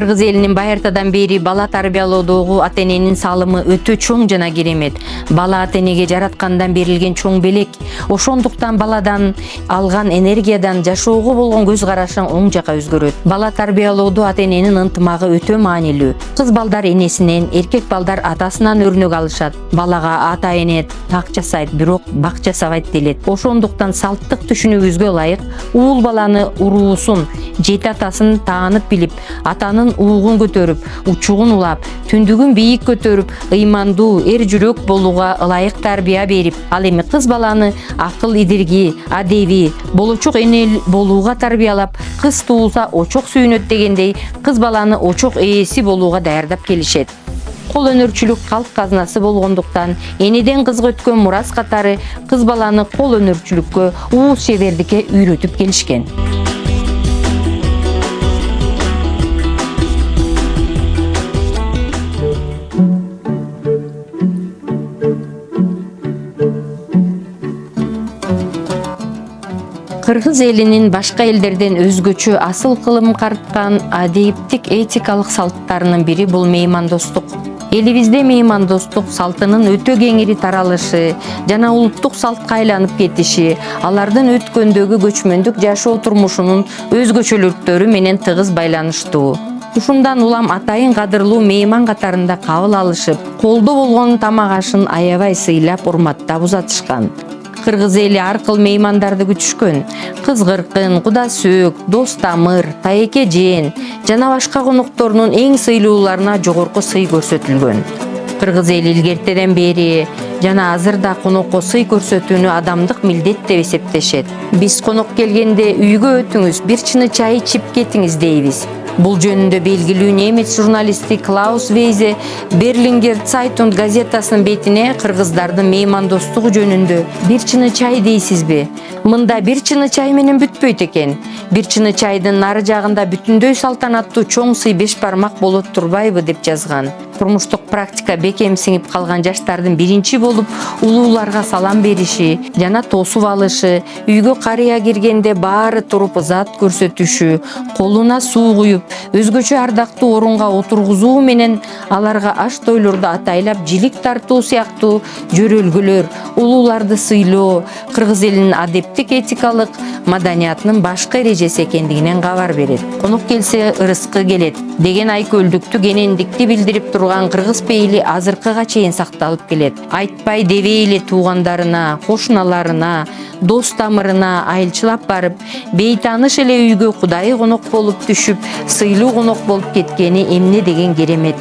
Кыргыз элинин байыртадан бери бала тарбиялоодогу ата эненин салымы өтө чоң жана керемет. Бала ата энеге жараткандан берилген чоң белек. Ошондуктан баладан алган энергиядан жашоого болгон көз карашың оң жака өзгөрөт. Бала тарбиялоодо ата эненин ынтымагы өтө маанилүү. Кыз балдар энесинен, эркек балдар атасынан өрнөк алышат. Балага ата эне так жасайт, бирок бак жасабайт делет. Ошондуктан салттык түшүнүүбүзгө ылайык уул баланы уруусун, жети атасын таанып билип, атанын уугун көтөрүп, учугун улап, түндүгүн бийик көтөрүп, ыймандуу, эр жүрөк болууга ылайык тарбия берип, ал эми кыз баланы акыл идирги, адеби, болочок эне болууга тарбиялап, кыз туулса очок сүйүнөт дегендей, кыз баланы очок ээси болууга даярдап келишет. Кол өнөрчүлүк калк казнасы болгондуктан энеден кызга өткөн мурас катары кыз баланы кол өнөрчүлүккө, уус шебердикке үйрөтүп келишкен. Кыргыз элинин башка элдерден өзгөчө асыл кылым карткан адептик этикалык салттарынын бири бул меймандостук. Элибизде меймандостук салтынын өтө кеңири таралышы жана улуттук салтка айланып кетиши, алардын өткөндөгү көчмөндүк жашоо турмушунун өзгөчөлүктөрү менен тыгыз байланыштуу. Ушундан улам атайын кадырлуу мейман катарында кабыл алышып, колдо болгон тамак ашын аябай сыйлап, урматтап узатышкан. Кыргыз эли ар кыл меймандарды күтүшкөн. Кызгыркын, куда сөөк, дос тамыр, таеке жээн жана башка конокторунун эң сыйлууларына жогорку сый көрсөтүлгөн. Кыргыз эли илгертеден бери жана азыр да конокко сый көрсөтүүнү адамдык милдет деп эсептешет. Биз конок келгенде үйгө өтүңүз, бир чыны чай ичип кетиңиз дейбиз. Бул жөнүндө белгилүү немец журналисти Клаус Вейзе Берлингер Цайтунг газетасынын бетине кыргыздардын меймандостугу жөнүндө бир чыны чай дейсизби? Мында бир чыны чай менен бүтпөйт экен. Бир чыны чайдын нары жагында бүтүндөй салтанаттуу чоң сый беш бармак болот турбайбы деп жазган. Турмуштук практика бекем сиңип калган жаштардын биринчи болуп улууларга салам бериши жана тосуп алышы, үйгө карыя киргенде баары туруп ызат көрсөтүшү, колуна суу куюп, өзгөчө ардактуу орунга отургузуу менен аларга аш тойлорду атайлап жилик тартуу сыяктуу жөрөлгөлөр, улууларды сыйлоо кыргыз элинин адептик этикалык маданиятынын башкы эрежеси экендигинен кабар берет. Конок келсе ырыскы келет деген айкөлдүктү кенендикти билдирип турган кыргыз пейили азыркыга чейин сакталып келет. Айтпай дебей эле туугандарына, кошуналарына, дос тамырына айылчылап барып, бейтаныш эле үйгө кудайы конок болуп түшүп, сыйлуу конок болуп кеткени эмне деген керемет.